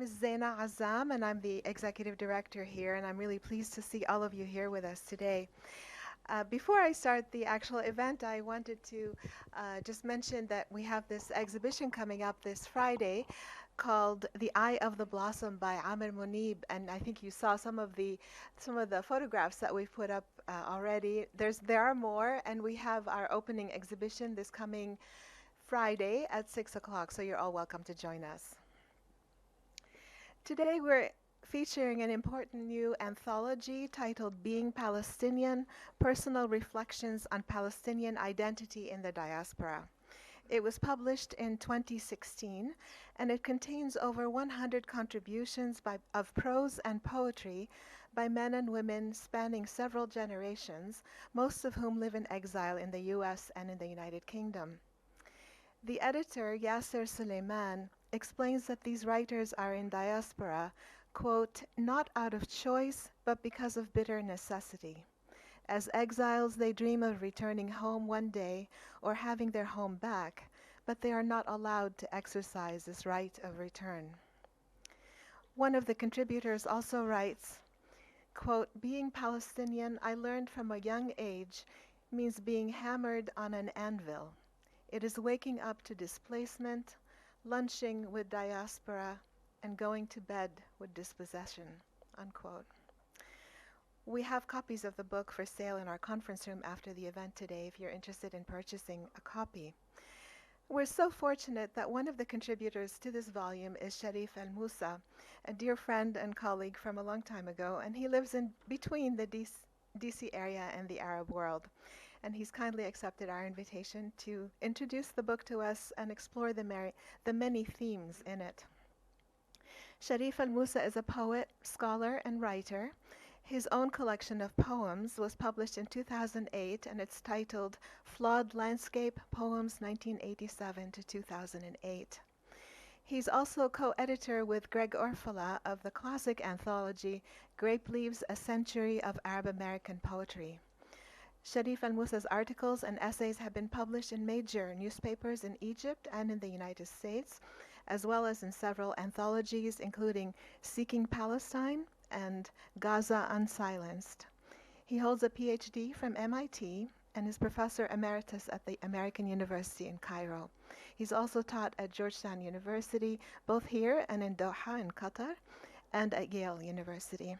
name is Zaina Azam, and I'm the executive director here, and I'm really pleased to see all of you here with us today. Before I start the actual event, I wanted to just mention that we have this exhibition coming up this Friday called "The Eye of the Blossom" by Amr Munib, and I think you saw some of the photographs that we've put up already. There are more, and we have our opening exhibition this coming Friday at 6 o'clock, so you're all welcome to join us. Today we're featuring an important new anthology titled Being Palestinian: Personal Reflections on Palestinian Identity in the Diaspora. It was published in 2016, and it contains over 100 contributions of prose and poetry by men and women spanning several generations, most of whom live in exile in the US and in the United Kingdom. The editor, Yasir Suleiman, explains that these writers are in diaspora, quote, not out of choice, but because of bitter necessity. As exiles, they dream of returning home one day or having their home back, but they are not allowed to exercise this right of return. One of the contributors also writes, quote, being Palestinian, I learned from a young age, means being hammered on an anvil. It is waking up to displacement, lunching with diaspora, and going to bed with dispossession, unquote. We have copies of the book for sale in our conference room after the event today if you're interested in purchasing a copy. We're so fortunate that one of the contributors to this volume is Sharif Elmusa, a dear friend and colleague from a long time ago, and he lives in between the DC area and the Arab world. And he's kindly accepted our invitation to introduce the book to us and explore the many themes in it. Sharif Elmusa is a poet, scholar, and writer. His own collection of poems was published in 2008, and it's titled Flawed Landscape, Poems 1987 to 2008. He's also co-editor with Greg Orfala of the classic anthology Grape Leaves: A Century of Arab American Poetry. Sharif Elmusa's articles and essays have been published in major newspapers in Egypt and in the United States, as well as in several anthologies, including Seeking Palestine and Gaza Unsilenced. He holds a PhD from MIT and is professor emeritus at the American University in Cairo. He's also taught at Georgetown University, both here and in Doha in Qatar, and at Yale University.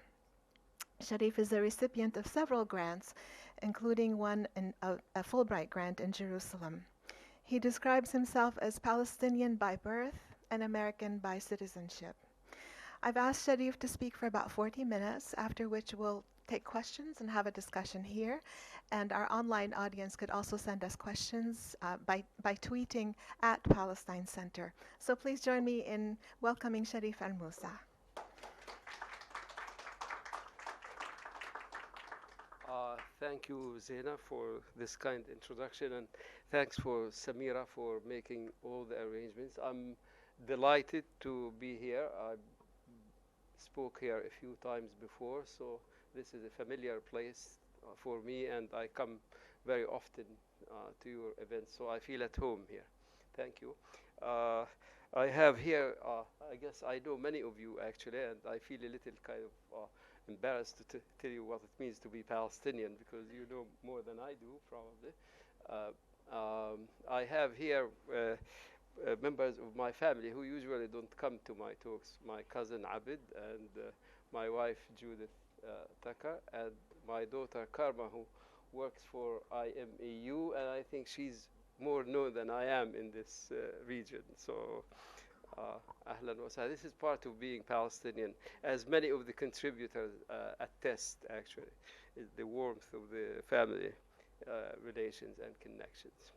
Sharif is a recipient of several grants, including a Fulbright grant in Jerusalem. He describes himself as Palestinian by birth and American by citizenship. I've asked Sharif to speak for about 40 minutes, after which we'll take questions and have a discussion here. And our online audience could also send us questions by tweeting at Palestine Center. So please join me in welcoming Sharif Elmusa. Thank you, Zaina, for this kind introduction, and thanks for Samira for making all the arrangements. I'm delighted to be here. I spoke here a few times before, so this is a familiar place for me, and I come very often to your events, so I feel at home here. Thank you. I have here, I guess I know many of you actually, and I feel a little kind of embarrassed to tell you what it means to be Palestinian, because you know more than I do, probably. I have here members of my family who usually don't come to my talks. My cousin Abid and my wife Judith Tucker, and my daughter Karma, who works for IMEU, and I think she's more known than I am in this region. So Ahlan wa sahlan. This is part of being Palestinian, as many of the contributors attest, actually, is the warmth of the family relations and connections.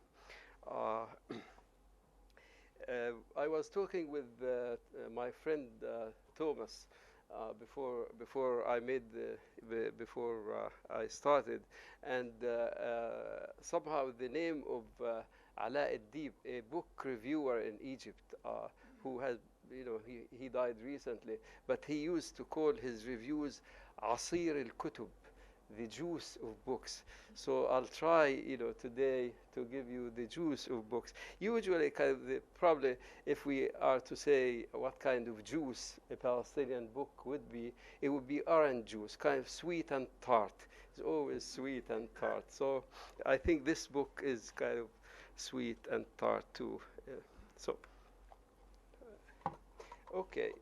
I was talking with my friend Thomas before I made before I started, and somehow the name of Ala Adib, a book reviewer in Egypt, who has, he died recently, but he used to call his reviews Asir al-Kutub, the juice of books. So I'll try, today to give you the juice of books. Usually, kind of probably, if we are to say what kind of juice a Palestinian book would be, it would be orange juice, kind of sweet and tart. It's always sweet and tart. So I think this book is kind of sweet and tart too. So, okay.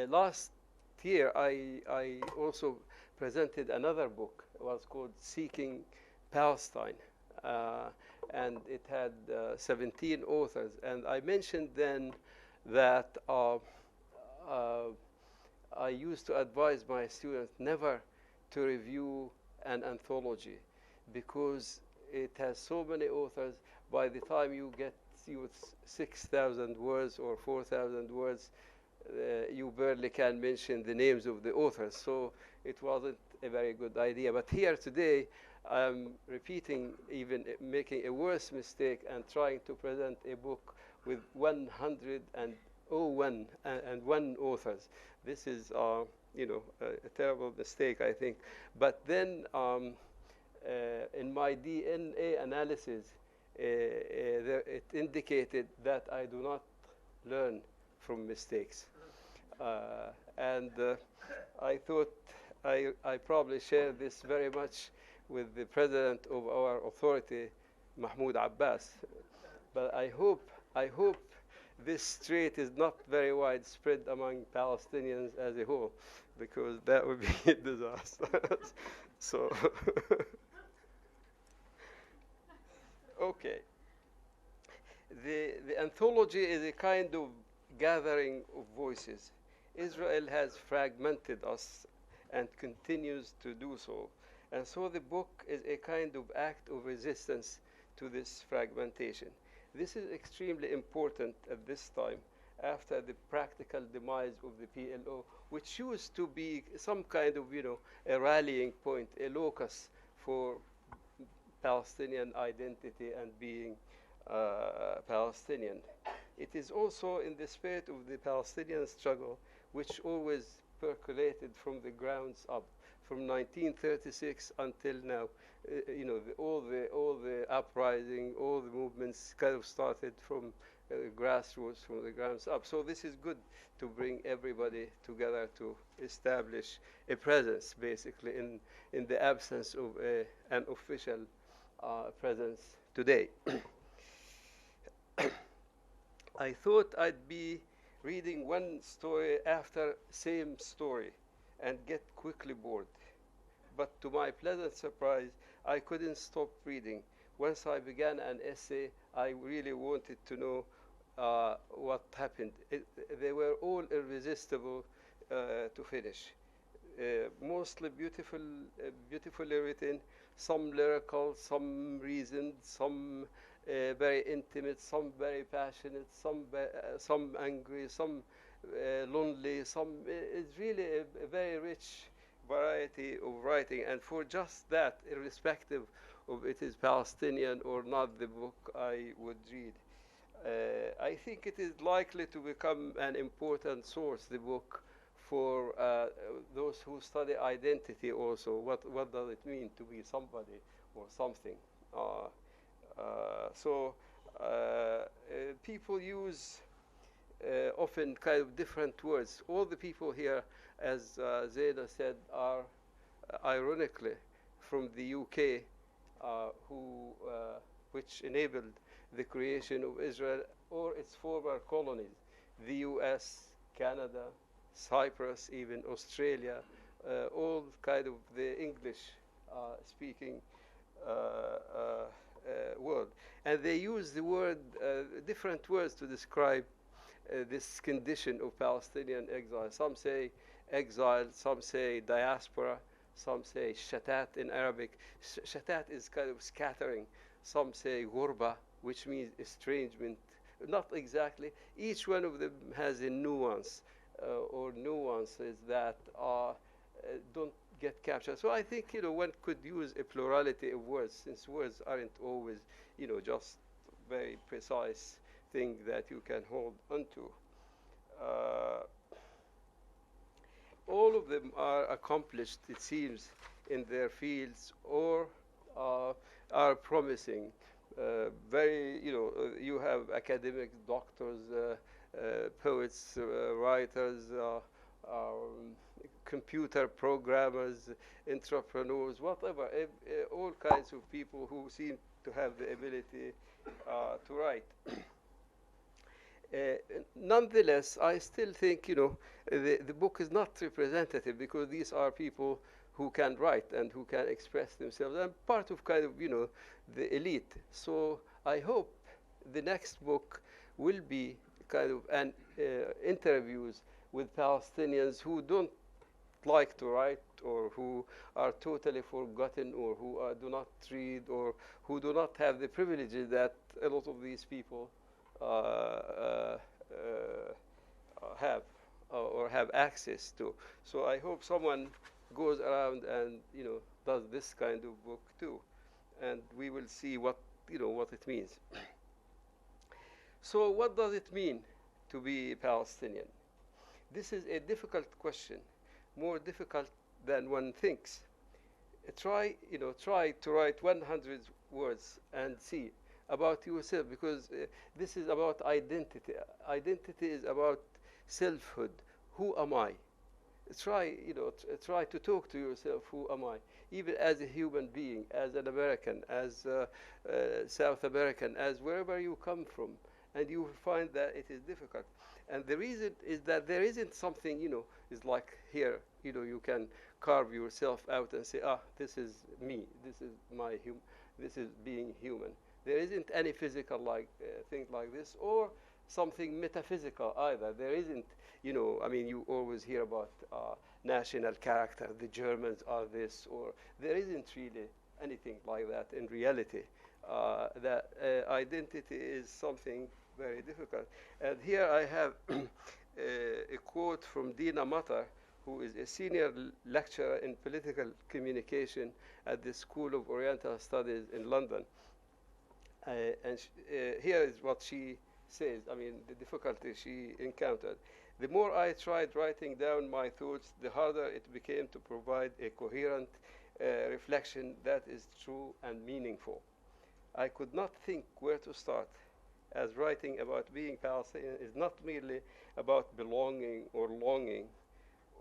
Last year, I also presented another book. It was called Seeking Palestine. And it had 17 authors. And I mentioned then that I used to advise my students never to review an anthology because it has so many authors. By the time you get 6,000 words or 4,000 words, you barely can mention the names of the authors. So it wasn't a very good idea. But here today, I'm repeating, even making a worse mistake and trying to present a book with 101 authors. This is, a terrible mistake, I think. But then, in my DNA analysis, it indicated that I do not learn from mistakes. And I thought I probably share this very much with the president of our authority, Mahmoud Abbas. But I hope this trait is not very widespread among Palestinians as a whole, because that would be a disaster. So, okay. The anthology is a kind of gathering of voices. Israel has fragmented us and continues to do so. And so the book is a kind of act of resistance to this fragmentation. This is extremely important at this time, after the practical demise of the PLO, which used to be some kind of, a rallying point, a locus for Palestinian identity and being Palestinian. It is also in the spirit of the Palestinian struggle, which always percolated from the grounds up, from 1936 until now. All the uprising, all the movements kind of started from grassroots, from the grounds up. So this is good to bring everybody together to establish a presence, basically, in the absence of an official presence today. I thought I'd be reading one story after same story and get quickly bored. But to my pleasant surprise, I couldn't stop reading. Once I began an essay, I really wanted to know what happened. They were all irresistible to finish. Mostly beautifully written, some lyrical, some reasoned, some very intimate, some very passionate, some angry, some lonely, some. It's really a very rich variety of writing, and for just that, irrespective of it is Palestinian or not, the book I would read. I think it is likely to become an important source, the book, for those who study identity also. What does it mean to be somebody or something? So people use often kind of different words. All the people here, as Zena said, are ironically from the UK, which enabled the creation of Israel or its former colonies, the US, Canada, Cyprus, even Australia, all kind of the English speaking world. And they use the word, different words to describe this condition of Palestinian exile. Some say exile, some say diaspora, some say shatat in Arabic. Shatat is kind of scattering. Some say ghurba, which means estrangement. Not exactly. Each one of them has a nuance or nuances that don't get captured. So I think one could use a plurality of words, since words aren't always just very precise thing that you can hold onto. all of them are accomplished, it seems, in their fields or are promising. Very, you have academics, doctors, poets, writers, computer programmers, entrepreneurs, whatever, all kinds of people who seem to have the ability to write. Nonetheless, I still think, the book is not representative because these are people who can write and who can express themselves. And part of kind of, the elite. So I hope the next book will be kind of an interviews with Palestinians who don't like to write or who are totally forgotten or who do not read or who do not have the privileges that a lot of these people have or have access to. So I hope someone goes around and does this kind of book too, and we will see what what it means. So what does it mean to be Palestinian? This is a difficult question, more difficult than one thinks. Try to write 100 words and see about yourself, because this is about identity. Identity is about selfhood. Who am I? Try to talk to yourself. Who am I? Even as a human being, as an American, as South American, as wherever you come from, and you will find that it is difficult. And the reason is that there isn't something, is like here, you can carve yourself out and say, this is me, this is this is being human. There isn't any physical thing like this, or something metaphysical either. There isn't, you always hear about national character, the Germans are this, or there isn't really anything like that in reality. That identity is something very difficult. And here I have a quote from Dina Matar, who is a senior lecturer in political communication at the School of Oriental Studies in London. Here is what she says, the difficulty she encountered. The more I tried writing down my thoughts, the harder it became to provide a coherent reflection that is true and meaningful. I could not think where to start, as writing about being Palestinian is not merely about belonging or longing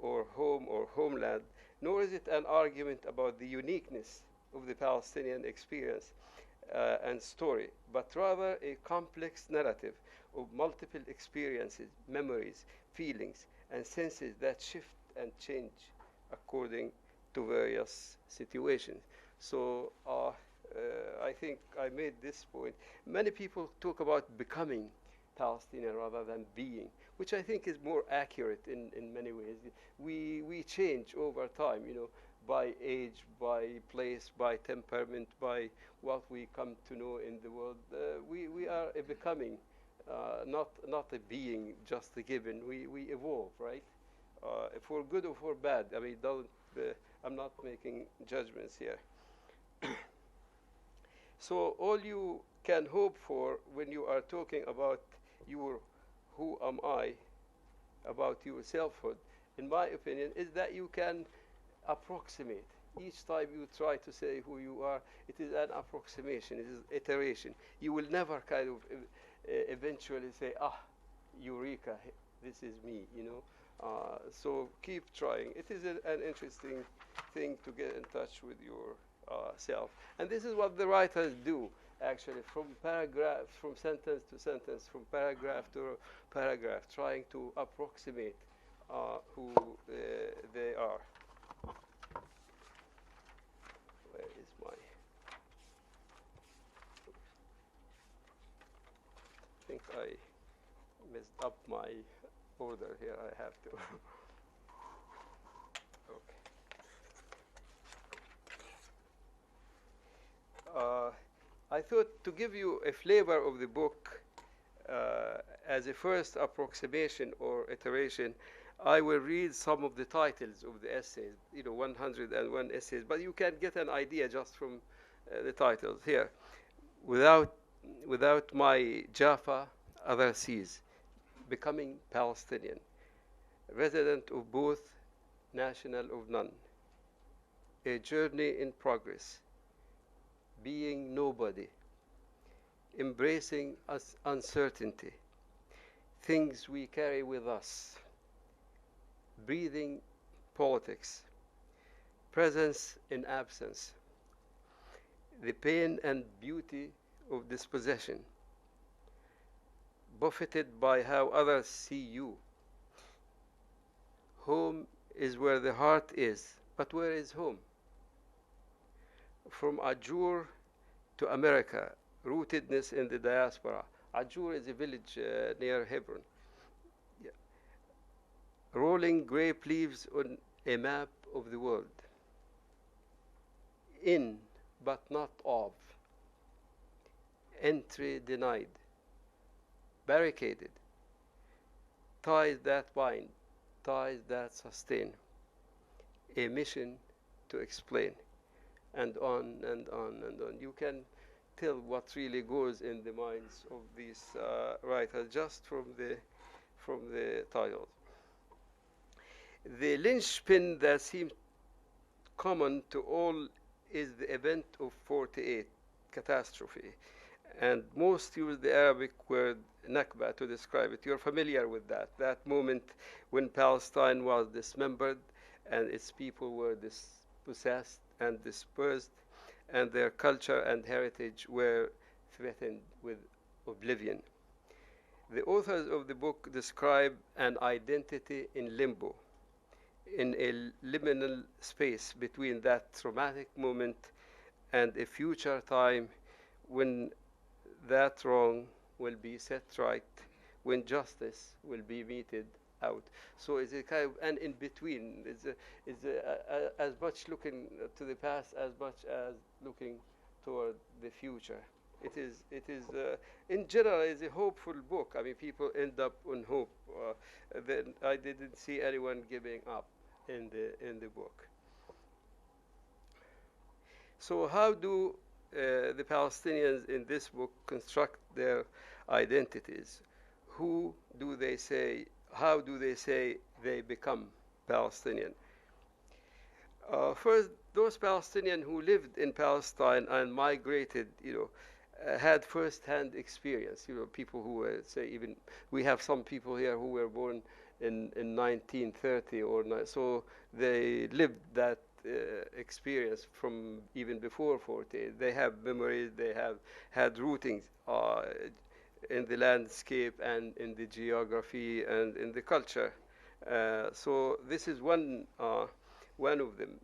or home or homeland, nor is it an argument about the uniqueness of the Palestinian experience and story, but rather a complex narrative of multiple experiences, memories, feelings, and senses that shift and change according to various situations. So I think I made this point. Many people talk about becoming Palestinian rather than being, which I think is more accurate in many ways. We change over time, by age, by place, by temperament, by what we come to know in the world. We are a becoming, not a being, just a given. We evolve, right? For good or for bad. I'm not making judgments here. So all you can hope for when you are talking about your who am I, about your selfhood, in my opinion, is that you can approximate. Each time you try to say who you are, it is an approximation, it is iteration. You will never kind of eventually say, eureka, this is me, So keep trying. It is an interesting thing to get in touch with your self. And this is what the writers do, actually, from sentence to sentence, from paragraph to paragraph, trying to approximate who they are. Where is my... I think I messed up my order here. I have to. Okay. I thought to give you a flavor of the book as a first approximation or iteration, I will read some of the titles of the essays, 101 essays, but you can get an idea just from the titles here. Without my Jaffa, other seas, becoming Palestinian, resident of both national of none, a journey in progress, being nobody, embracing uncertainty, things we carry with us, breathing politics, presence in absence, the pain and beauty of dispossession, buffeted by how others see you. Home is where the heart is, but where is home? From Ajur to America, rootedness in the diaspora. Ajur is a village near Hebron. Yeah. Rolling grape leaves on a map of the world. In, but not of. Entry denied. Barricaded. Ties that bind. Ties that sustain. A mission to explain. And on and on and on. You can tell what really goes in the minds of these writers just from the titles. The linchpin that seems common to all is the event of 48, catastrophe. And most use the Arabic word Nakba to describe it. You're familiar with that moment when Palestine was dismembered and its people were dispossessed and dispersed, and their culture and heritage were threatened with oblivion. The authors of the book describe an identity in limbo, in a liminal space between that traumatic moment and a future time when that wrong will be set right, when justice will be meted out. So it's a kind of an in-between. It's as much looking to the past as much as looking toward the future. It is in general, it's a hopeful book. I mean, people end up on hope. Then I didn't see anyone giving up in the book. So how do the Palestinians in this book construct their identities? Who do they say? How do they say they become Palestinian? First, those Palestinians who lived in Palestine and migrated, had first-hand experience. People who were, say, even we have some people here who were born in 1930 or so they lived that experience from even before 40. They have memories. They have had rootings in the landscape and in the geography and in the culture. So this is one of them.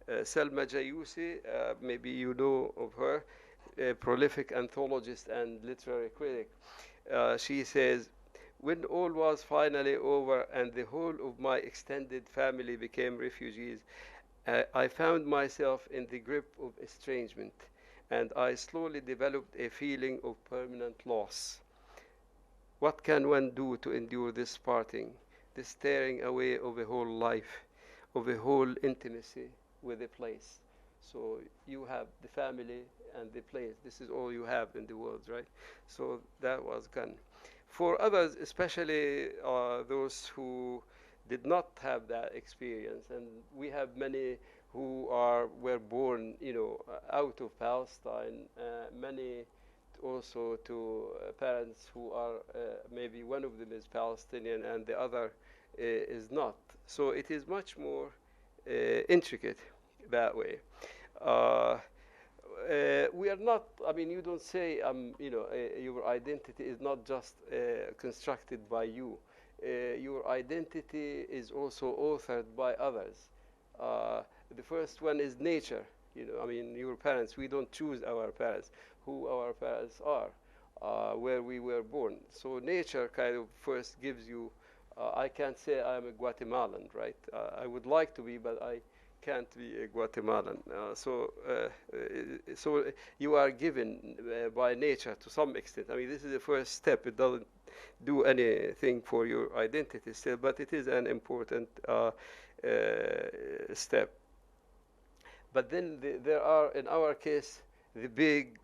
Salma Jayusi, maybe you know of her, a prolific anthologist and literary critic. She says, when all was finally over and the whole of my extended family became refugees, I found myself in the grip of estrangement, and I slowly developed a feeling of permanent loss. What can one do to endure this parting, this tearing away of a whole life, of a whole intimacy with a place? So you have the family and the place. This is all you have in the world, right? So that was gone. For others, especially those who did not have that experience, and we have many who were born, out of Palestine. Many also to parents who are maybe one of them is Palestinian and the other is not. So it is much more intricate that way. We are not, I mean, you don't say, your identity is not just constructed by you. Your identity is also authored by others. The first one is nature. Your parents, we don't choose our parents, who our parents are, where we were born. So nature kind of first gives you, I can't say I'm a Guatemalan, right? I would like to be, but I can't be a Guatemalan. So you are given by nature to some extent. I mean, this is the first step. It doesn't do anything for your identity still, but it is an important step. But then there are, in our case, the big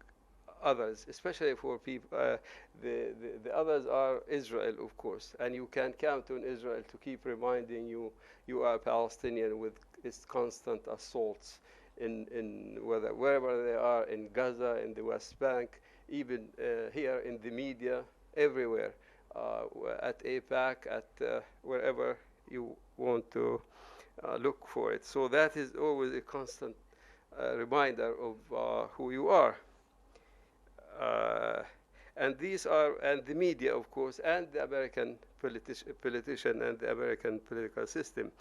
others, especially for people. The others are Israel, of course, and you can count on Israel to keep reminding you you are Palestinian with its constant assaults in wherever they are, in Gaza, in the West Bank, even here in the media, everywhere, at APAC, at wherever you want to look for it. So that is always a constant reminder of who you are. And these are, and the media, of course, and the American politician and the American political system.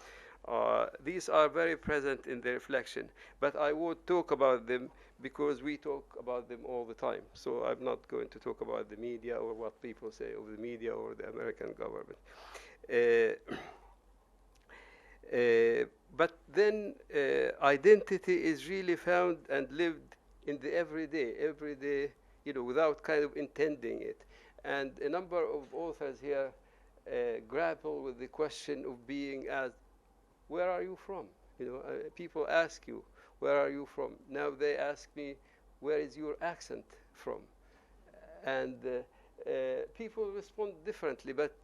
These are very present in the reflection, but I won't talk about them because we talk about them all the time. So I'm not going to talk about the media or what people say of the media or the American government. But then identity is really found and lived in the everyday, without kind of intending it. And a number of authors here grapple with the question of being asked, where are you from? People ask you, where are you from? Now they ask me, where is your accent from? And people respond differently, but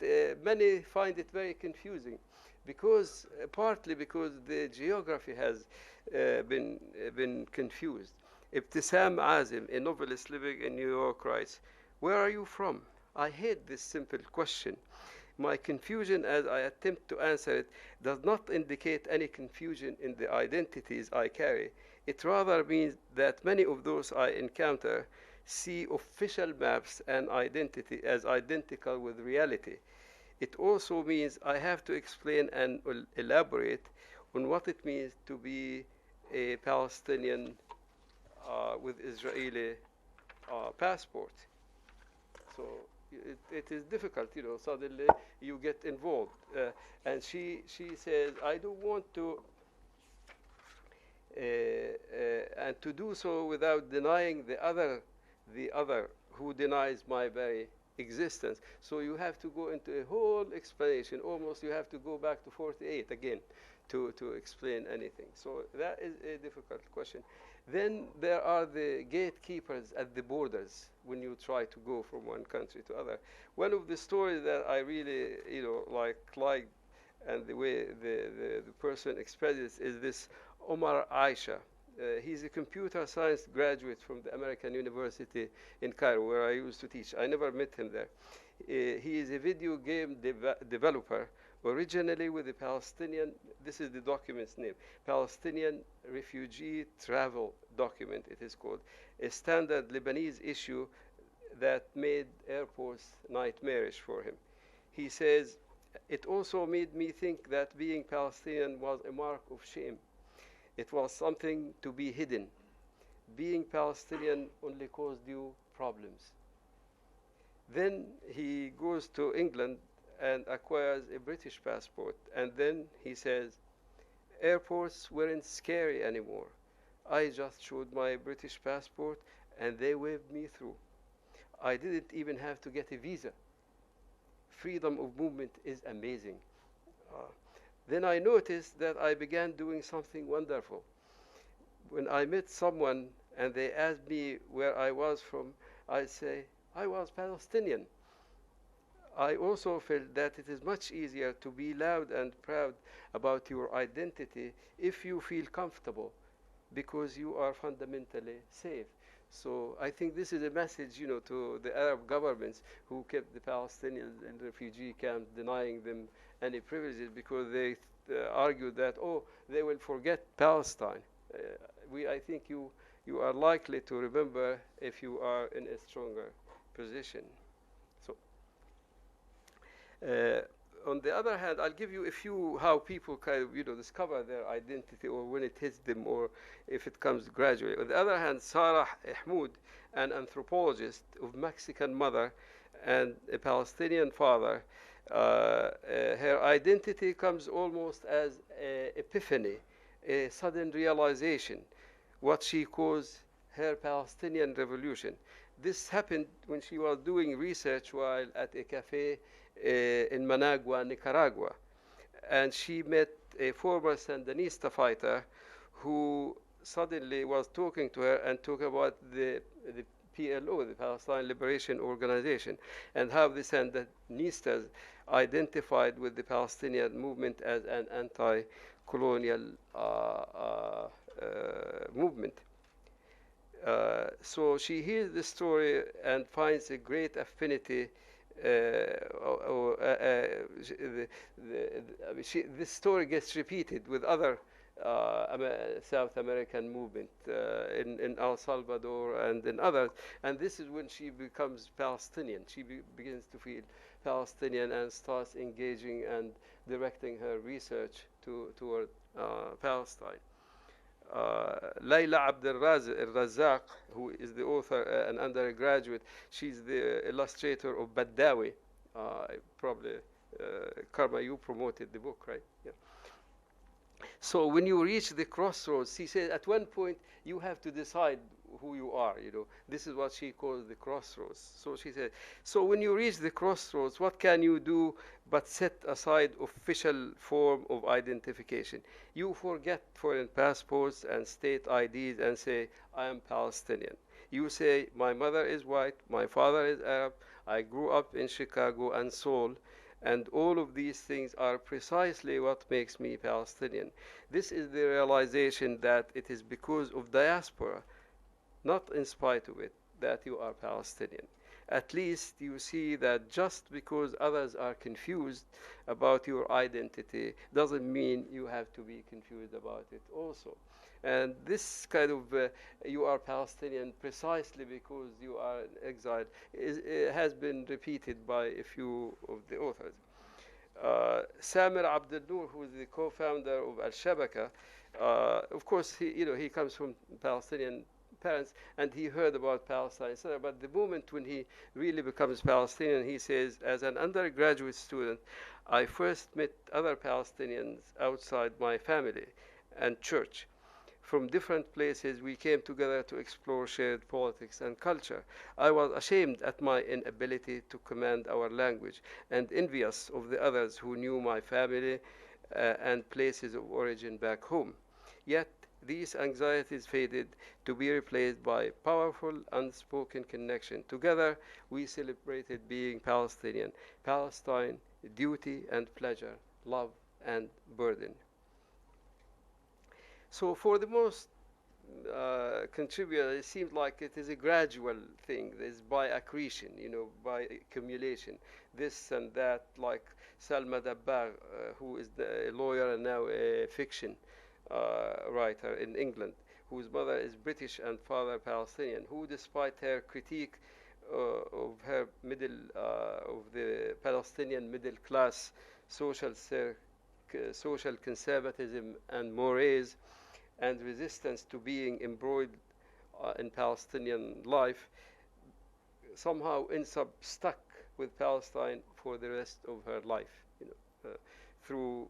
many find it very confusing, because partly because the geography has been confused. Ibtisam Azim, a novelist living in New York, writes, "Where are you from? I hate this simple question. My confusion as I attempt to answer it does not indicate any confusion in the identities I carry. It rather means that many of those I encounter see official maps and identity as identical with reality. It also means I have to explain and elaborate on what it means to be a Palestinian with Israeli passport." So it is difficult, suddenly you get involved. And she says, I don't want to, and to do so without denying the other who denies my very existence. So you have to go into a whole explanation. Almost you have to go back to 48 again to explain anything. So that is a difficult question. Then there are the gatekeepers at the borders when you try to go from one country to other. One of the stories that I really, liked, and the way the person expresses is this Omar Aisha. He's a computer science graduate from the American University in Cairo, where I used to teach. I never met him there. He is a video game developer, originally with the Palestinian, this is the document's name, Palestinian Refugee Travel Document, it is called, a standard Lebanese issue that made airports nightmarish for him. He says, "It also made me think that being Palestinian was a mark of shame. It was something to be hidden. Being Palestinian only caused you problems." Then he goes to England and acquires a British passport. And then he says, "Airports weren't scary anymore. I just showed my British passport and they waved me through. I didn't even have to get a visa. Freedom of movement is amazing." Then I noticed that I began doing something wonderful. When I met someone and they asked me where I was from, I'd say, I was Palestinian. I also felt that it is much easier to be loud and proud about your identity if you feel comfortable, because you are fundamentally safe. So I think this is a message, to the Arab governments who kept the Palestinians in refugee camps, denying them any privileges, because they argued that, they will forget Palestine. I think you are likely to remember if you are in a stronger position. So, on the other hand, I'll give you a few how people kind of, discover their identity, or when it hits them, or if it comes gradually. On the other hand, Sarah Ahmoud, an anthropologist of Mexican mother and a Palestinian father, her identity comes almost as an epiphany, a sudden realization, what she calls her Palestinian revolution. This happened when she was doing research while at a cafe in Managua, Nicaragua. And she met a former Sandinista fighter who suddenly was talking to her and talking about the PLO, the Palestine Liberation Organization, and how the Sandinistas identified with the Palestinian movement as an anti-colonial movement. So she hears the story and finds a great affinity. This story gets repeated with other South American movement in El Salvador and in others, and this is when she becomes Palestinian. She begins to feel Palestinian and starts engaging and directing her research toward Palestine. Layla Abdel-Razak, who is the author, an undergraduate, she's the illustrator of Badawi. Probably, Karma, you promoted the book, right? Yeah. So when you reach the crossroads, he says at one point you have to decide who you are. This is what she calls the crossroads. So she said, so when you reach the crossroads, what can you do but set aside official form of identification? You forget foreign passports and state IDs and say, I am Palestinian. You say, my mother is white, my father is Arab, I grew up in Chicago and Seoul, and all of these things are precisely what makes me Palestinian. This is the realization that it is because of diaspora, not in spite of it, that you are Palestinian. At least you see that just because others are confused about your identity doesn't mean you have to be confused about it also. And this kind of you are Palestinian precisely because you are in exile has been repeated by a few of the authors. Samir Abdel Noor, who is the co-founder of Al-Shabaka, of course, he comes from Palestinian parents, and he heard about Palestine, etc. But the moment when he really becomes Palestinian, he says, as an undergraduate student, I first met other Palestinians outside my family and church. From different places, we came together to explore shared politics and culture. I was ashamed at my inability to command our language and envious of the others who knew my family and places of origin back home. Yet, these anxieties faded to be replaced by powerful, unspoken connection. Together, we celebrated being Palestinian. Palestine, duty and pleasure, love and burden. So for the most contributors, it seems like it is a gradual thing. It's by accretion, by accumulation. This and that, like Salma Dabangg, who is a lawyer and now a fiction writer in England, whose mother is British and father Palestinian, who, despite her critique of the Palestinian middle class social conservatism and mores and resistance to being embroiled in Palestinian life, somehow ends up stuck with Palestine for the rest of her life, through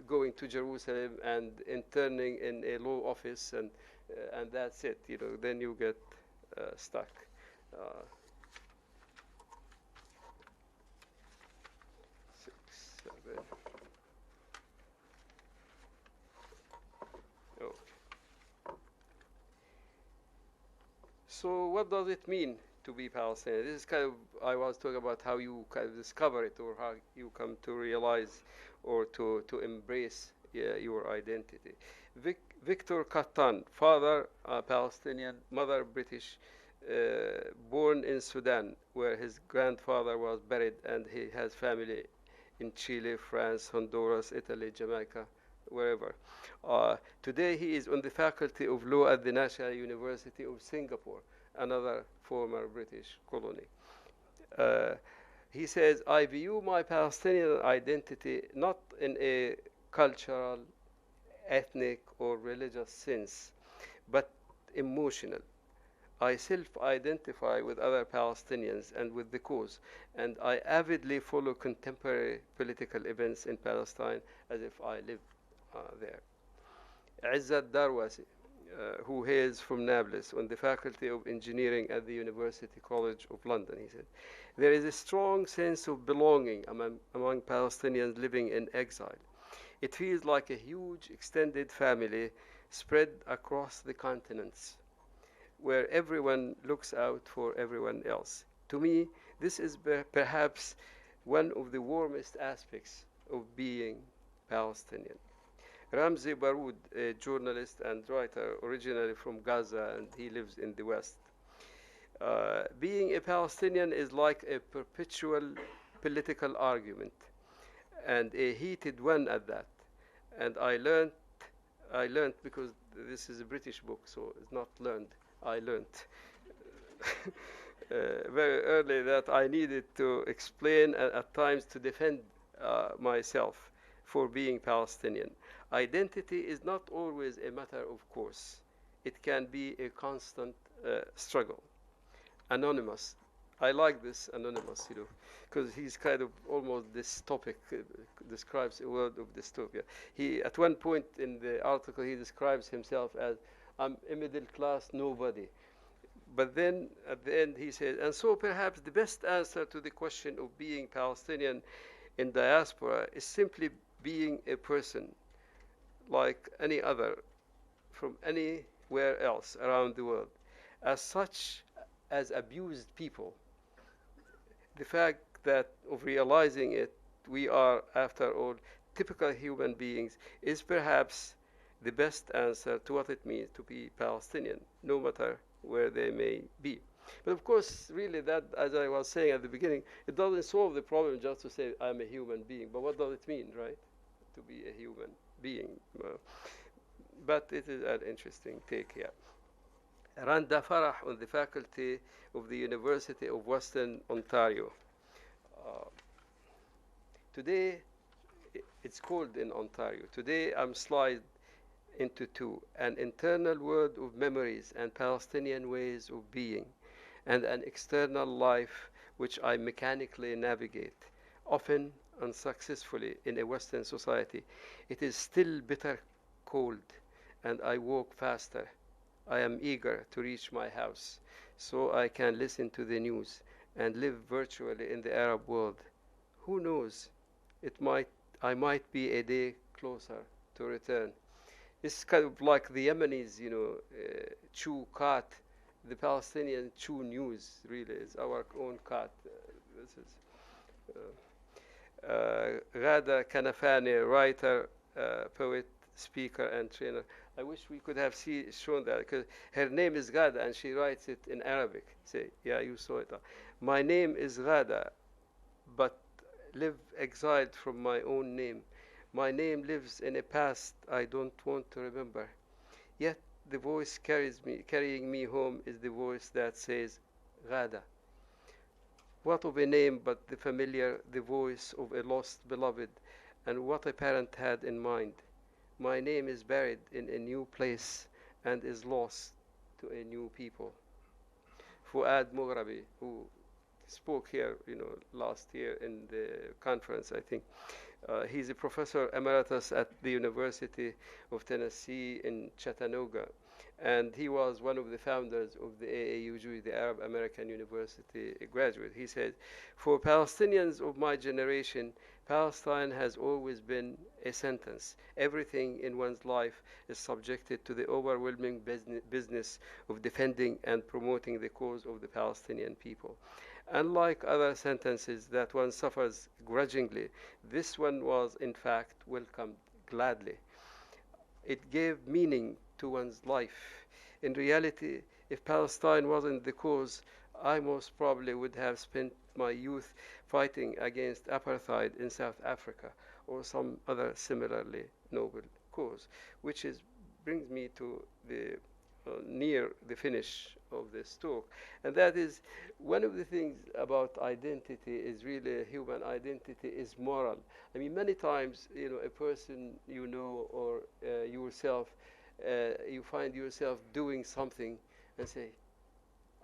going to Jerusalem and interning in a law office, and that's it. Then you get stuck. 6, 7. So what does it mean to be Palestinian? This is kind of, I was talking about how you kind of discover it, or how you come to realize or to embrace your identity. Victor Kattan, father Palestinian, mother British, born in Sudan, where his grandfather was buried, and he has family in Chile, France, Honduras, Italy, Jamaica, wherever. Today he is on the faculty of law at the National University of Singapore, another former British colony. He says, I view my Palestinian identity not in a cultural, ethnic, or religious sense, but emotional. I self-identify with other Palestinians and with the cause, and I avidly follow contemporary political events in Palestine as if I live there. Izzat Darwasi, who hails from Nablus, on the Faculty of Engineering at the University College of London, he said, there is a strong sense of belonging among Palestinians living in exile. It feels like a huge extended family spread across the continents. where everyone looks out for everyone else. To me, this is perhaps one of the warmest aspects of being Palestinian. Ramsay Burwood, a journalist and writer originally from Gaza, and he lives in the West. Being a Palestinian is like a perpetual political argument, and a heated one at that. And I learned because this is a British book, so it's not learned. I learned very early that I needed to explain and at times to defend myself for being Palestinian. Identity is not always a matter of course. It can be a constant struggle. Anonymous. I like this Anonymous, because he's kind of almost dystopic, describes a world of dystopia. He, at one point in the article, he describes himself as, I'm a middle class nobody. But then at the end he says, and so perhaps the best answer to the question of being Palestinian in diaspora is simply being a person like any other from anywhere else around the world. As such, as abused people, the fact that of realizing it, we are, after all, typical human beings, is perhaps the best answer to what it means to be Palestinian, no matter where they may be. But of course, really, that, as I was saying at the beginning, it doesn't solve the problem just to say I'm a human being. But what does it mean, right, to be a human being? But it is an interesting take here. Randa Farah on the faculty of the University of Western Ontario. Today, it's cold in Ontario. Today, I'm slid into two, an internal world of memories and Palestinian ways of being, and an external life which I mechanically navigate, often unsuccessfully in a Western society. It is still bitter cold, and I walk faster. I am eager to reach my house so I can listen to the news and live virtually in the Arab world. Who knows? I might be a day closer to return. It's kind of like the Yemenis, chew cat. The Palestinians chew news, really. It's our own cat. This is Ghada Kanafani, writer, poet, speaker, and trainer. I wish we could have shown that, because her name is Ghada and she writes it in Arabic. Say, yeah, you saw it. My name is Ghada, but live exiled from my own name. My name lives in a past I don't want to remember. Yet the voice carrying me home is the voice that says, Ghada. What of a name but the familiar, the voice of a lost beloved, and what a parent had in mind. My name is buried in a new place and is lost to a new people. Fuad Mughrabi, who spoke here, last year in the conference, I think. He's a professor emeritus at the University of Tennessee in Chattanooga, and he was one of the founders of the AAUJ, the Arab American University graduate. He said, for Palestinians of my generation, Palestine has always been a sentence. Everything in one's life is subjected to the overwhelming business of defending and promoting the cause of the Palestinian people. Unlike other sentences that one suffers grudgingly, this one was in fact welcomed gladly. It gave meaning to one's life. In reality, if Palestine wasn't the cause, I most probably would have spent my youth fighting against apartheid in South Africa or some other similarly noble cause, which brings me to the near the finish of this talk. And that is, one of the things about identity is really human identity is moral. I mean, many times, a person or yourself, you find yourself doing something and say,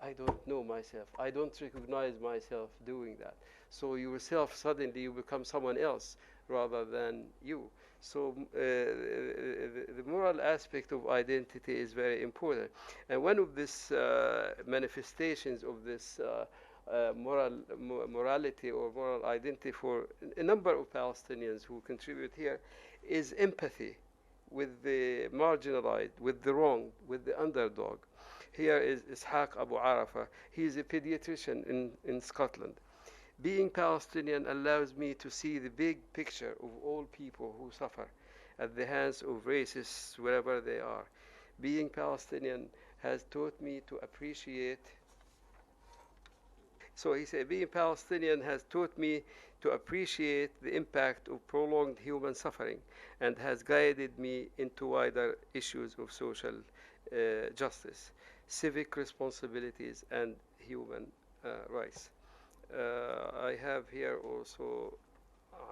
I don't know myself. I don't recognize myself doing that. So yourself, suddenly you become someone else rather than you. So the moral aspect of identity is very important. And one of these manifestations of this morality or moral identity for a number of Palestinians who contribute here is empathy with the marginalized, with the wrong, with the underdog. Here is Ishaq Abu Arafa. He's a pediatrician in Scotland. Being Palestinian allows me to see the big picture of all people who suffer at the hands of racists wherever they are. Being Palestinian has taught me to appreciate. So he said, being Palestinian has taught me to appreciate the impact of prolonged human suffering and has guided me into wider issues of social justice, civic responsibilities, and human rights. I have here also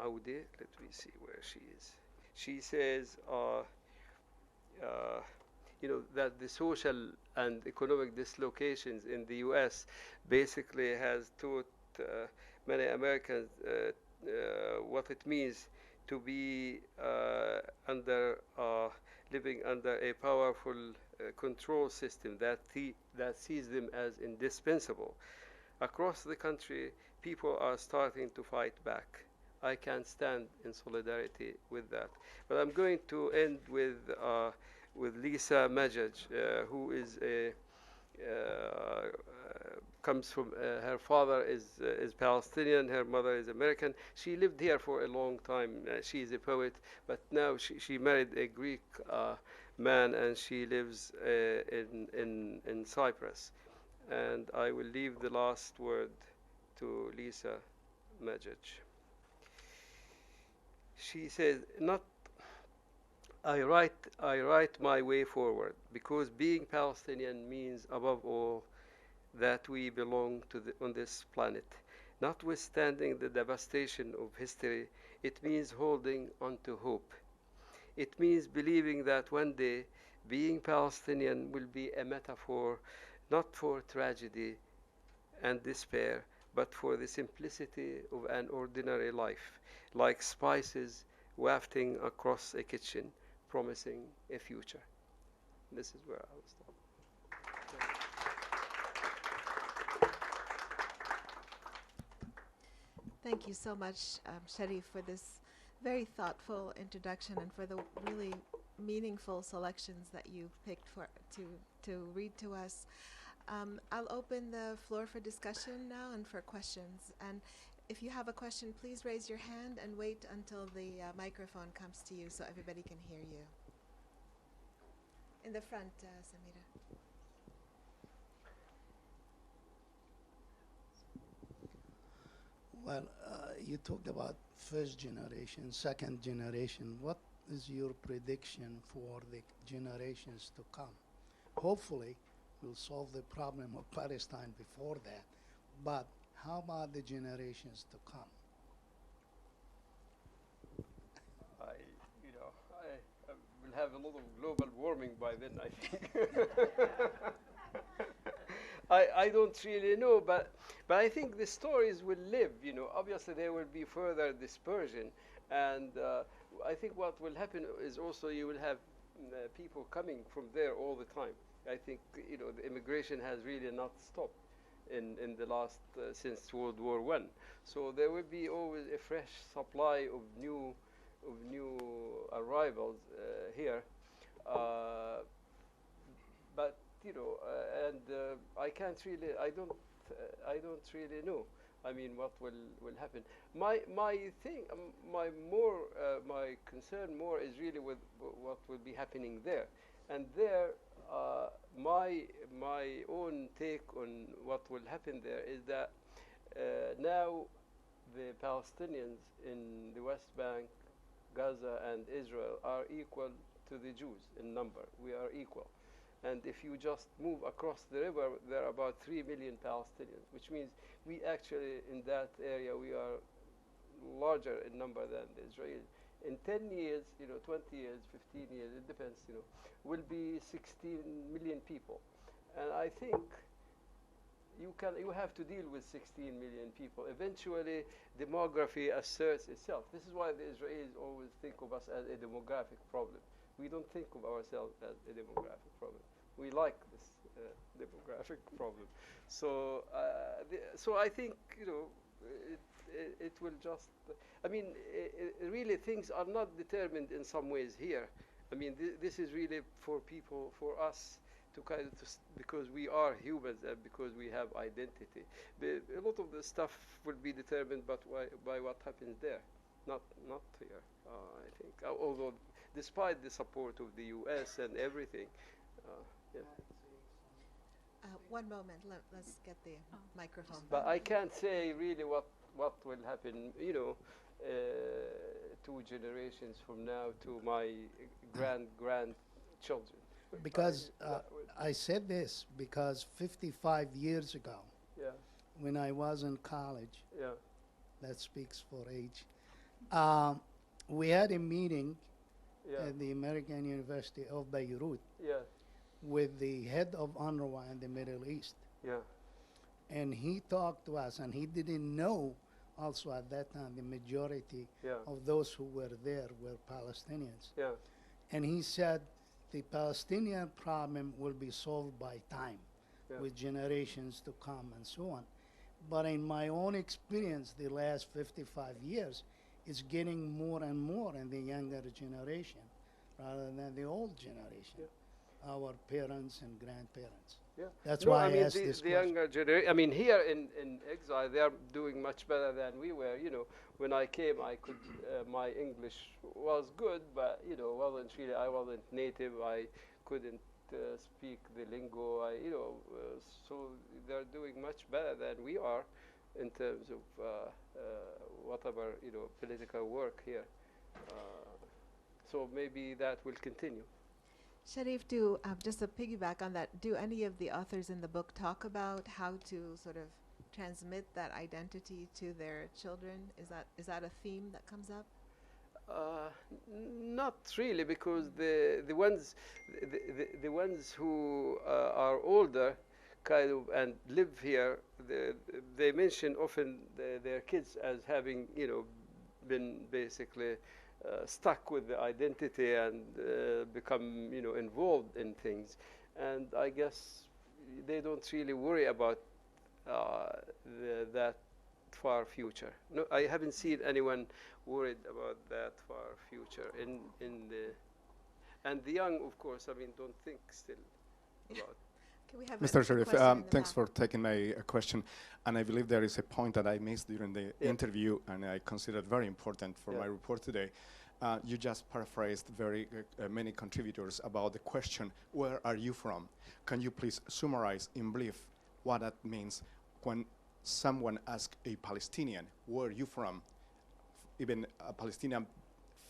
Aude. Let me see where she is. She says, that the social and economic dislocations in the U.S. basically has taught many Americans what it means to be living under a powerful control system that sees them as indispensable. Across the country, people are starting to fight back. I can stand in solidarity with that. But I'm going to end with Lisa Majaj, who is comes from her father is Palestinian, her mother is American. She lived here for a long time. She is a poet, but now she married a Greek man, and she lives in Cyprus. And I will leave the last word to Lisa Majaj. She says, "Not I write my way forward because being Palestinian means above all that we belong on this planet. Notwithstanding the devastation of history, it means holding on to hope. It means believing that one day being Palestinian will be a metaphor not for tragedy and despair, but for the simplicity of an ordinary life, like spices wafting across a kitchen, promising a future." This is where I will stop. Thank you so much, Sharif, for this very thoughtful introduction and for the really meaningful selections that you picked to read to us. I'll open the floor for discussion now and for questions. And if you have a question, please raise your hand and wait until the microphone comes to you so everybody can hear you. In the front, Samira. Well, you talked about first generation, second generation. What is your prediction for the generations to come? Hopefully, we'll solve the problem of Palestine before that. But how about the generations to come? I will have a lot of global warming by then, I think. I don't really know, but I think the stories will live. Obviously there will be further dispersion, and I think what will happen is also you will have people coming from there all the time. I think the immigration has really not stopped in the last since World War I. So there will be always a fresh supply of new arrivals here. But I can't really, I don't really know. I mean, what will happen? My thing, my concern more is really with what will be happening there, and there, my own take on what will happen there is that now the Palestinians in the West Bank, Gaza, and Israel are equal to the Jews in number. We are equal. And if you just move across the river, there are about 3 million Palestinians, which means we actually, in that area, we are larger in number than the Israelis. In 10 years, 20 years, 15 years, it depends, will be 16 million people. And I think you have to deal with 16 million people. Eventually, demography asserts itself. This is why the Israelis always think of us as a demographic problem. We don't think of ourselves as a demographic problem. We like this demographic problem. So, so I think it will just. I mean, really, things are not determined in some ways here. I mean, this is really for people, for us, to kind of because we are humans and because we have identity. A lot of the stuff will be determined by what happens there, not here. I think, although despite the support of the U.S. and everything, yeah. One moment, let's get the microphone. But I can't say really what will happen, you know, 2 generations from now to my grandchildren. Because I said this because 55 years ago, Yeah, when I was in college, yeah, that speaks for age, we had a meeting yeah, at the American University of Beirut yeah, with the head of UNRWA in the Middle East. yeah, And he talked to us, and he didn't know also at that time the majority yeah, of those who were there were Palestinians. yeah, And he said the Palestinian problem will be solved by time, yeah. with generations to come and so on. But in my own experience, the last 55 years, it's getting more and more in the younger generation rather than the old generation, Yeah. our parents and grandparents. Yeah. That's No, why I I mean asked this the question. younger generation. I mean, here in exile, they are doing much better than we were. You know, when I came, I could my English was good, but you know, wasn't really. I wasn't native. I couldn't speak the lingo. So they're doing much better than we are in terms of whatever political work here. So maybe that will continue. Sharif, just to piggyback on that, do any of the authors in the book talk about how to sort of transmit that identity to their children? Is that a theme that comes up? Not really, because the ones who are older, kind of, and live here, they mention often their kids as having been basically stuck with the identity and become involved in things, and I guess they don't really worry about that far future. No, I haven't seen anyone worried about that far future in the, and the young, of course, I mean, don't think still about. Can we have Mr. Sharif, question in the thanks back? for taking my question. And I believe there is a point that I missed during the interview, and I consider it very important for my report today. You just paraphrased very many contributors about the question, where are you from? Can you please summarize in brief what that means when someone asks a Palestinian, where are you from? Even a Palestinian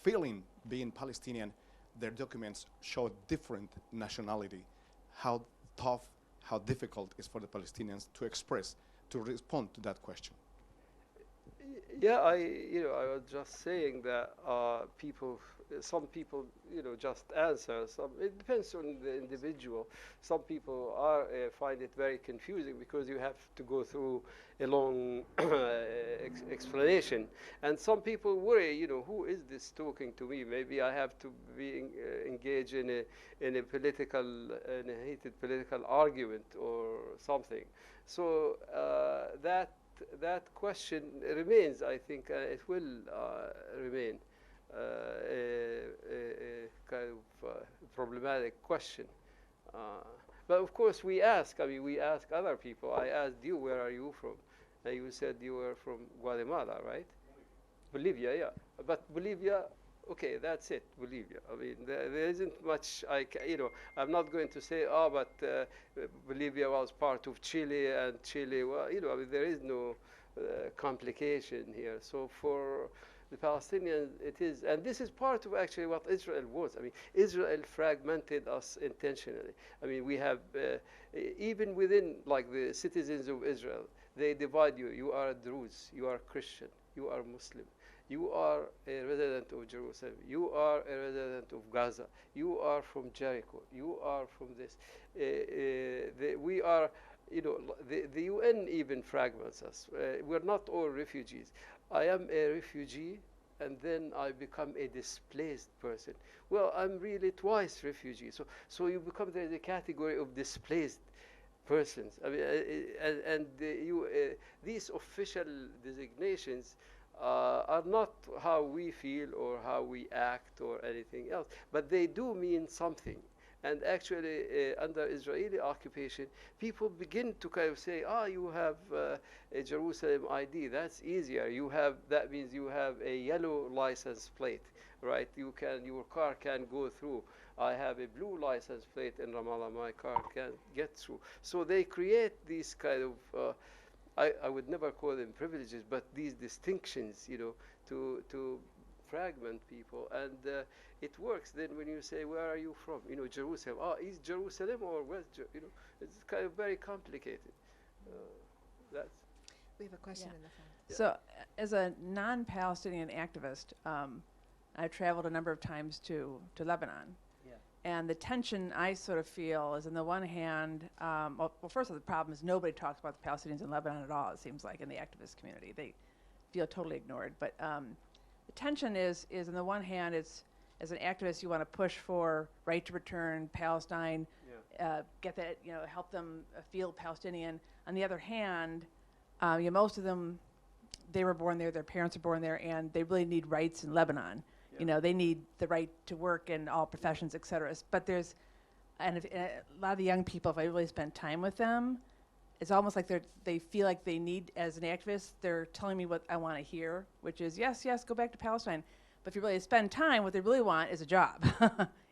feeling being Palestinian, their documents show different nationality. How tough, how difficult it is for the Palestinians to express, to respond to that question? Yeah, I was just saying that some people, just answer. It depends on the individual. Some people find it very confusing because you have to go through a long explanation, and some people worry, who is this talking to me? Maybe I have to be engaged in a heated political argument or something. So that question remains. I think it will remain a kind of problematic question. But of course, we ask. I mean, we ask other people. I asked you, where are you from? And you said you were from Guatemala, right? Bolivia, yeah. But Bolivia, okay, that's it, Bolivia. I mean, there isn't much I'm not going to say, but Bolivia was part of Chile, and Chile, well, I mean, there is no complication here. So for the Palestinians, it is, and this is part of actually what Israel was. I mean, Israel fragmented us intentionally. I mean, we have, even within, like, the citizens of Israel, they divide you. You are a Druze, you are Christian, you are Muslim. You are a resident of Jerusalem. You are a resident of Gaza. You are from Jericho. You are from this. We are, the UN even fragments us. We're not all refugees. I am a refugee, and then I become a displaced person. Well, I'm really twice refugee. So you become the category of displaced persons. I mean, these official designations are not how we feel or how we act or anything else, but they do mean something. And actually, under Israeli occupation, people begin to kind of say, "Ah, you have a Jerusalem ID. That's easier. That means you have a yellow license plate, right? Your car can go through. I have a blue license plate in Ramallah. My car can get through." So they create these kind of I would never call them privileges, but these distinctions, to fragment people, and it works. Then when you say, "Where are you from?" Jerusalem. Oh, East Jerusalem or West? It's kind of very complicated. That's. We have a question Yeah. in the front. Yeah. So, as a non-Palestinian activist, I've traveled a number of times to Lebanon. Yeah. And the tension I sort of feel is, on the one hand, well, first of all, the problem is nobody talks about the Palestinians in Lebanon at all, it seems like, in the activist community. They feel totally ignored. But the tension is on the one hand, it's, as an activist, you want to push for right to return, Palestine, get that, help them feel Palestinian. On the other hand, most of them, they were born there, their parents were born there, and they really need rights in Lebanon. Yeah. They need the right to work in all professions, et cetera. But there's, a lot of the young people, if I really spend time with them, it's almost like they feel like they need, as an activist, they're telling me what I want to hear, which is, yes, go back to Palestine. But if you really spend time, what they really want is a job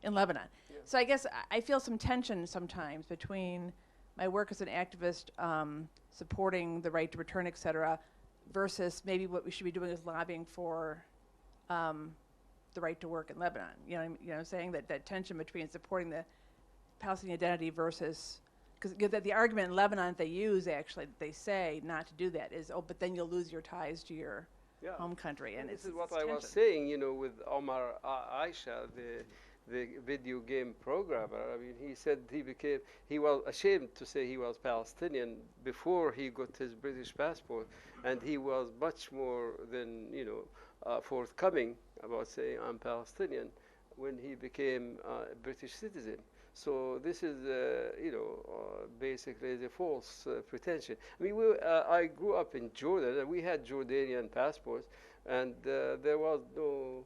in Lebanon. Yeah. So I guess I feel some tension sometimes between my work as an activist, supporting the right to return, et cetera, versus maybe what we should be doing is lobbying for the right to work in Lebanon. You know what I'm saying? That tension between supporting the Palestinian identity versus, because the argument in Lebanon they use, actually, they say not to do that is, but then you'll lose your ties to your home country. And this it's is what it's I was tension. saying, with Omar Aisha, the video game programmer. I mean, he said he was ashamed to say he was Palestinian before he got his British passport, and he was much more than, forthcoming about saying I'm Palestinian when he became a British citizen. So this is, basically the false pretension. I mean, I grew up in Jordan, and we had Jordanian passports, and there was no,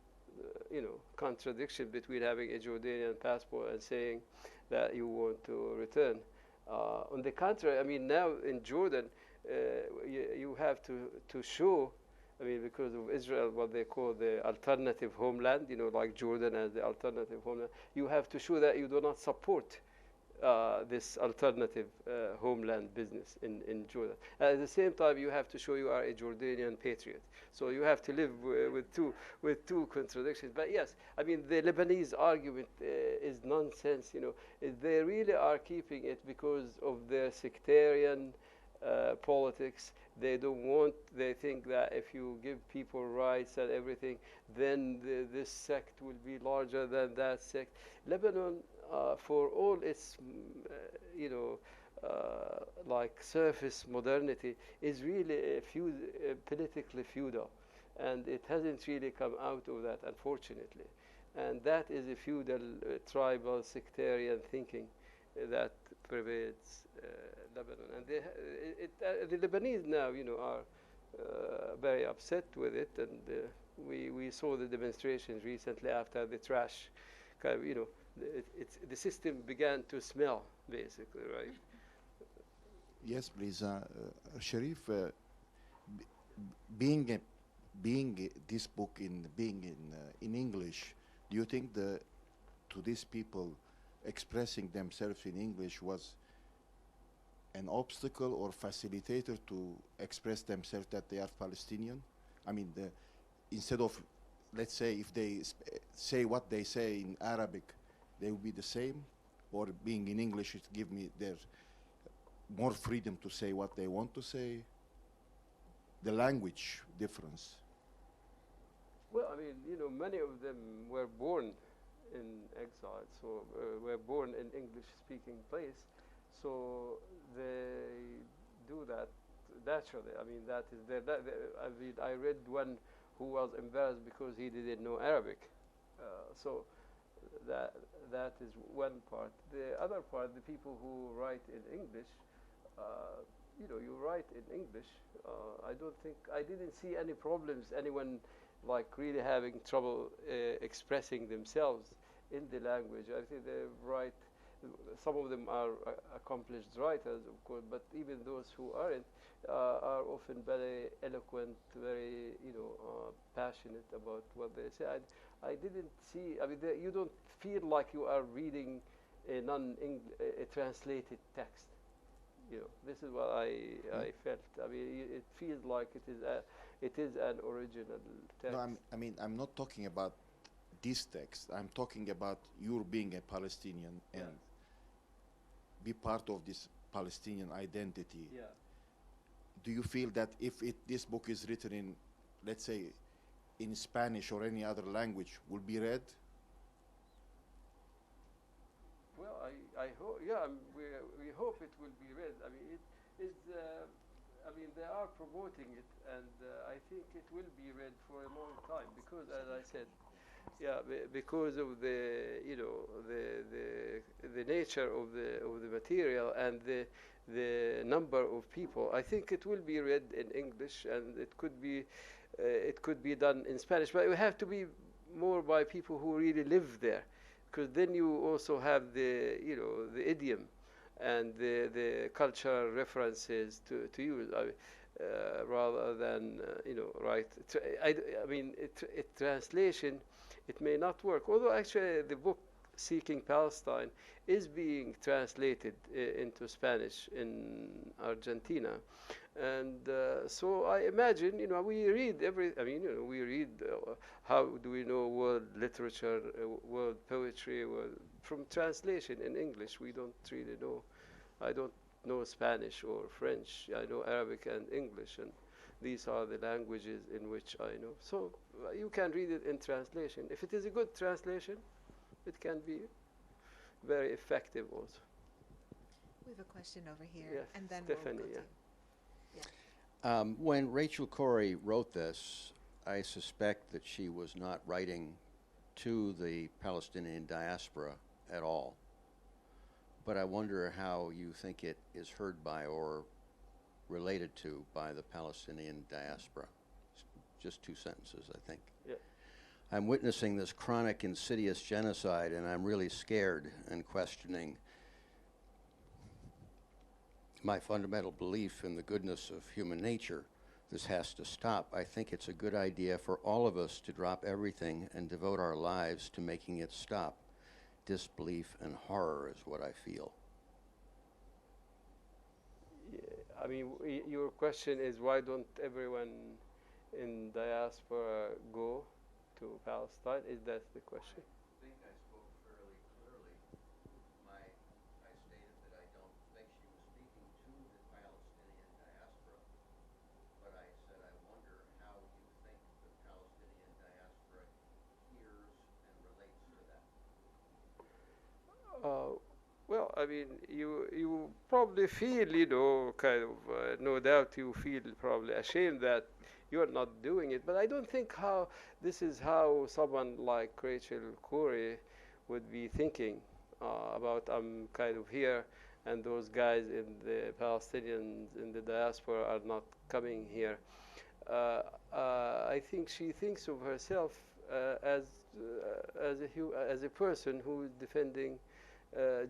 contradiction between having a Jordanian passport and saying that you want to return. On the contrary, I mean, now in Jordan, you have to show, I mean, because of Israel, what they call the alternative homeland, like Jordan as the alternative homeland, you have to show that you do not support this alternative homeland business in Jordan. At the same time, you have to show you are a Jordanian patriot. So you have to live with two contradictions. But yes, I mean, the Lebanese argument is nonsense. They really are keeping it because of their sectarian politics. They think that if you give people rights and everything, then this sect will be larger than that sect. Lebanon, for all its, like surface modernity, is really politically feudal. And it hasn't really come out of that, unfortunately. And that is a feudal, tribal, sectarian thinking that pervades Lebanon. And the Lebanese now, are very upset with it. And we saw the demonstrations recently after the trash, kind of, the system began to smell, basically, right? Yes, please. Sharif, being this book being in English, do you think to these people expressing themselves in English was an obstacle or facilitator to express themselves that they are Palestinian? I mean, instead of, let's say, if they say what they say in Arabic, they will be the same, or being in English, it give me their more freedom to say what they want to say, the language difference. Well, I mean, many of them were born in exile, so were born in English-speaking place, so they do that naturally. I mean, that is I mean, I read one who was embarrassed because he didn't know Arabic, so that is one part. The other part, the people who write in English, you write in English. I didn't see any problems. Anyone like really having trouble expressing themselves in the language. I think they write some of them are accomplished writers, of course, but even those who aren't are often very eloquent, very passionate about what they say. I didn't see. I mean, you don't feel like you are reading a a translated text. This is what I felt. I mean, it feels like it is an original text. No, I'm not talking about this text. I'm talking about you being a Palestinian and be part of this Palestinian identity. Yeah. Do you feel that if this book is written in, let's say, in Spanish or any other language, will be read? Well, I hope, yeah, we hope it will be read. I mean, it is, I mean, they are promoting it, and I think it will be read for a long time because, as I said, because of the nature of the material and the number of people. I think it will be read in English, and it could be done in Spanish, but it have to be more by people who really live there, because then you also have the idiom and the cultural references to use, rather than right. I mean, translation, it may not work. Although actually the book Seeking Palestine is being translated into Spanish in Argentina, and so I imagine we read we read how do we know world literature, world poetry, from translation in English. We don't really know. I don't know Spanish or French. I know Arabic and English, and these are the languages in which I know. So you can read it in translation. If it is a good translation, it can be very effective also. We have a question over here, Yes, and then Stephanie, we'll go yeah. to When Rachel Corry wrote this, I suspect that she was not writing to the Palestinian diaspora at all. But I wonder how you think it is heard by or related to by the Palestinian diaspora. Just two sentences, I think. Yeah. I'm witnessing this chronic, insidious genocide, and I'm really scared and questioning my fundamental belief in the goodness of human nature. This has to stop. I think it's a good idea for all of us to drop everything and devote our lives to making it stop. Disbelief and horror is what I feel. Yeah, I mean, your question is why don't everyone in diaspora go to Palestine? Is that the question? I think I spoke fairly clearly. I stated that I don't think she was speaking to the Palestinian diaspora, but I said I wonder how you think the Palestinian diaspora hears and relates to that. Well, I mean, you probably feel, kind of, no doubt you feel probably ashamed that you're not doing it. But I don't think this is how someone like Rachel Corry would be thinking about I'm kind of here, and those guys in the Palestinians in the diaspora are not coming here. I think she thinks of herself as a person who is defending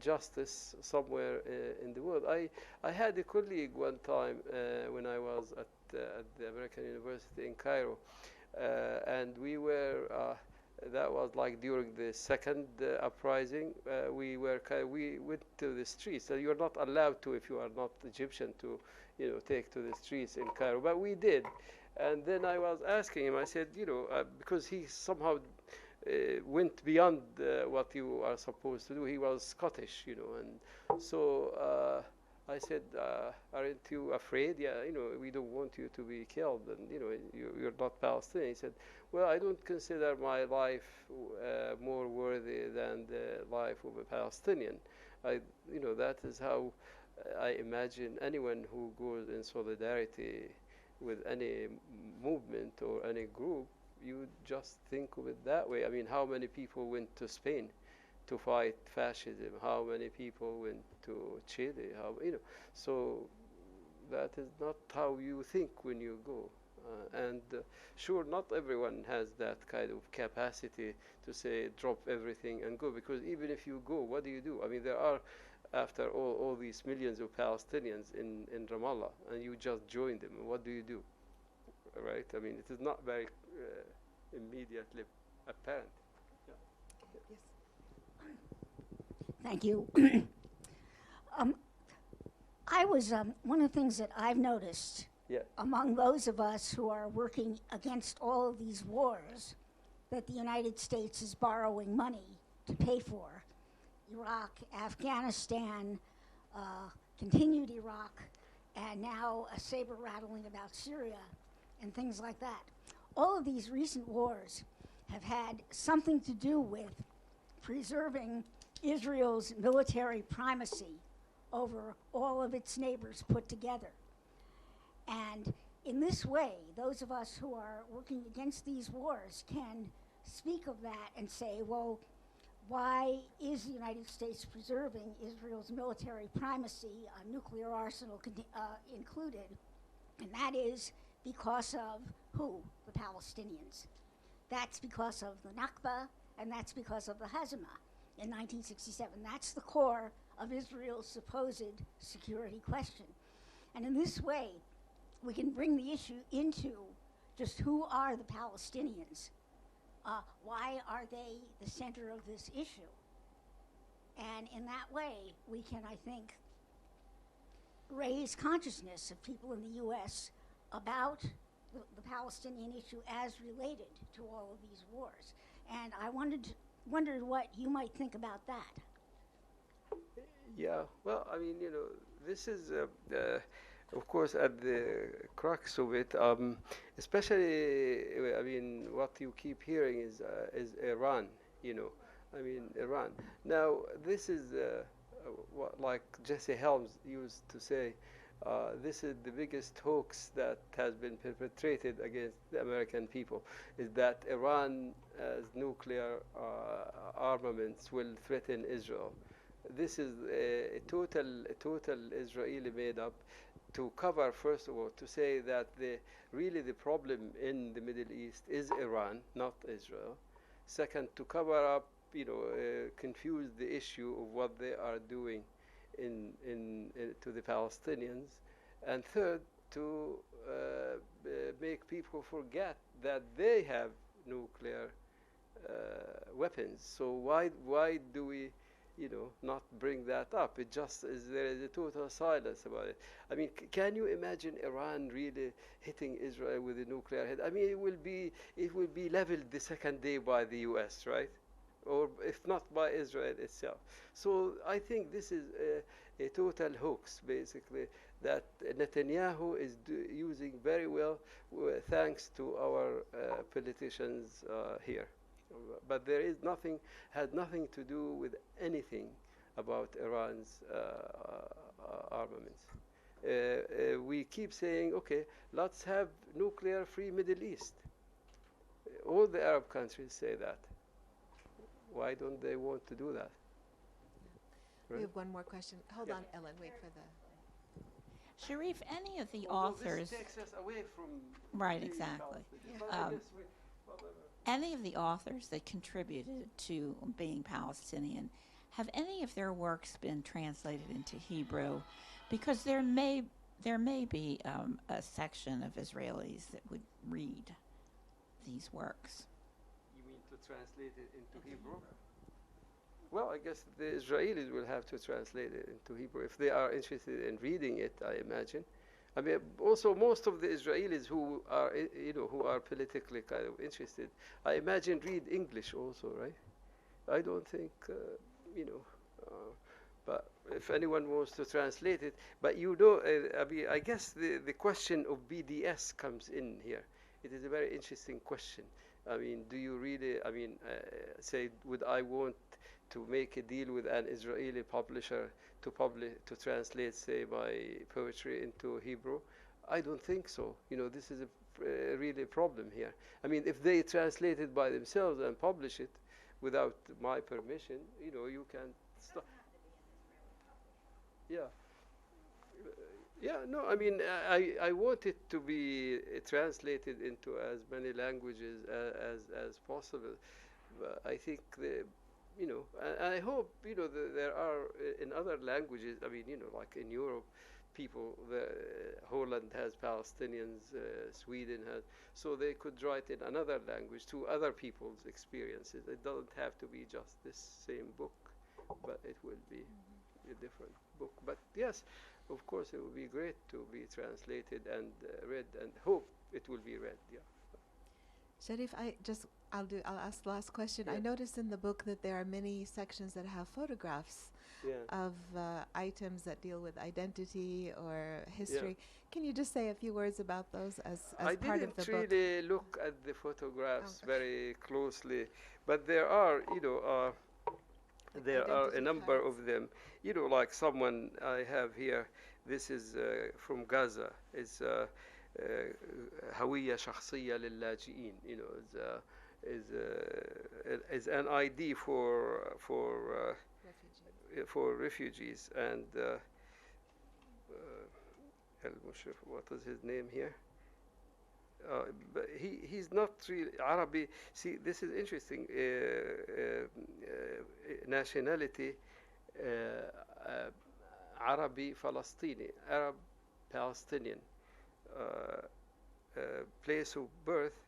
justice somewhere in the world. I had a colleague one time when I was at the American University in Cairo, and we were that was like during the second uprising. We went to the streets. So you're not allowed to, if you are not Egyptian, to take to the streets in Cairo, but we did. And then I was asking him. I said, because he somehow went beyond what you are supposed to do. He was Scottish, and so I said, aren't you afraid? Yeah, we don't want you to be killed, and you're not Palestinian. He said, well, I don't consider my life more worthy than the life of a Palestinian. That is how I imagine anyone who goes in solidarity with any movement or any group, you just think of it that way. I mean, how many people went to Spain to fight fascism? How many people went to Chile? So that is not how you think when you go. And sure, not everyone has that kind of capacity to say drop everything and go, because even if you go, what do you do? I mean, there are, after all these millions of Palestinians in Ramallah, and you just join them, what do you do? Right? I mean, it is not very immediately apparent. Yes. Thank you. I was, one of the things that I've noticed among those of us who are working against all of these wars that the United States is borrowing money to pay for, Iraq, Afghanistan, continued Iraq, and now a saber rattling about Syria and things like that. All of these recent wars have had something to do with preserving Israel's military primacy over all of its neighbors put together. And in this way, those of us who are working against these wars can speak of that and say, well, why is the United States preserving Israel's military primacy, a nuclear arsenal included? And that is because of who? The Palestinians. That's because of the Nakba, and that's because of the Hazama in 1967. That's the core of Israel's supposed security question. And in this way, we can bring the issue into just who are the Palestinians? Why are they the center of this issue? And in that way, we can, I think, raise consciousness of people in the U.S. about the Palestinian issue as related to all of these wars. And I wondered what you might think about that. Yeah, well, I mean, this is, of course, at the crux of it, especially, I mean, what you keep hearing is Iran, I mean, Iran. Now, this is what, like Jesse Helms used to say, this is the biggest hoax that has been perpetrated against the American people, is that Iran's nuclear armaments will threaten Israel. This is a total Israeli made up to cover, first of all, to say that really the problem in the Middle East is Iran, not Israel. Second, to cover up, confuse the issue of what they are doing to the Palestinians. And third, to make people forget that they have nuclear weapons. So why do we not bring that up? It just is, there is a total silence about it. I mean, can you imagine Iran really hitting Israel with a nuclear hit? I mean, it will be leveled the second day by the U.S., right? Or if not by Israel itself. So I think this is a total hoax, basically, that Netanyahu is using very well, thanks to our politicians here. But there is had nothing to do with anything about Iran's armaments. We keep saying, okay, let's have nuclear-free Middle East. All the Arab countries say that. Why don't they want to do that? We have one more question. Hold on, Ellen, wait for the... Sharif, any of the Although authors... This takes us away from... Right, being exactly. Palestinian. Any of the authors that contributed to being Palestinian, have any of their works been translated into Hebrew? Because there may be a section of Israelis that would read these works. You mean to translate it into Hebrew? Well, I guess the Israelis will have to translate it into Hebrew if they are interested in reading it, I imagine. I mean, also most of the Israelis who are, who are politically kind of interested, I imagine read English also, right? I don't think, but if anyone wants to translate it, but I mean, I guess the question of BDS comes in here. It is a very interesting question. I mean, do you really, say, would I want to make a deal with an Israeli publisher to translate, say, my poetry into Hebrew? I don't think so. This is a really problem here. I mean, if they translate it by themselves and publish it without my permission, you can stop. Yeah. Yeah, no, I mean, I want it to be translated into as many languages as possible. But I think I hope, there are in other languages. I mean, like in Europe, people, Holland has Palestinians, Sweden has, so they could write in another language to other people's experiences. It doesn't have to be just this same book, but it will be a different book. But yes, of course, it would be great to be translated and read, and hope it will be read. Yeah. Sharif, I'll ask the last question. Yeah. I noticed in the book that there are many sections that have photographs of items that deal with identity or history. Can you just say a few words about those as part of the book? I didn't really look at the photographs very closely, but there are, there are a number of them. Like someone I have here, this is from Gaza. It's هوية شخصية للاجئين. Is an ID for refugees, and what is his name here? But he's not really Arabic. See, this is interesting. Nationality Arabi Palestini, Arab Palestinian. Place of birth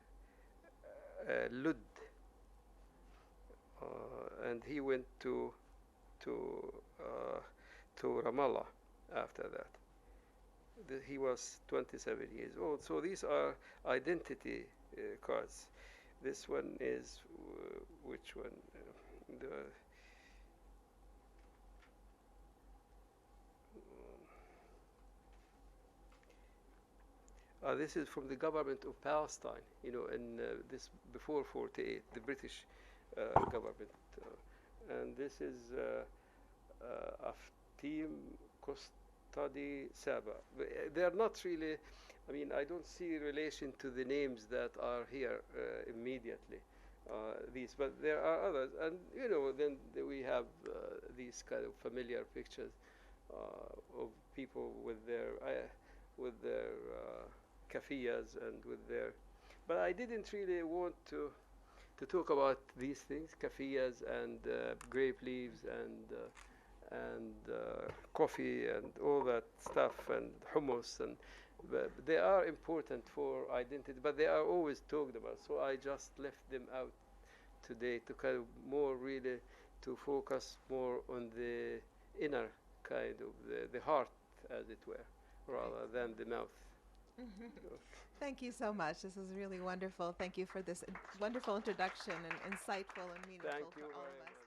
Lud, and he went to Ramallah after that. He was 27 years old. So these are identity cards. This one is which one? This is from the government of Palestine, in this before 48, the British government. And this is Aftim Kostadi Saba. They are not really, I mean, I don't see relation to the names that are here immediately. But there are others. And, then we have these kind of familiar pictures of people with their kafiyas and with their, but I didn't really want to talk about these things, kafiyas and grape leaves and coffee and all that stuff and hummus, and they are important for identity, but they are always talked about. So I just left them out today to kind of more really to focus more on the inner kind of the heart, as it were, rather than the mouth. Thank you so much. This was really wonderful. Thank you for this wonderful introduction and insightful and meaningful Thank you for all very of us. much.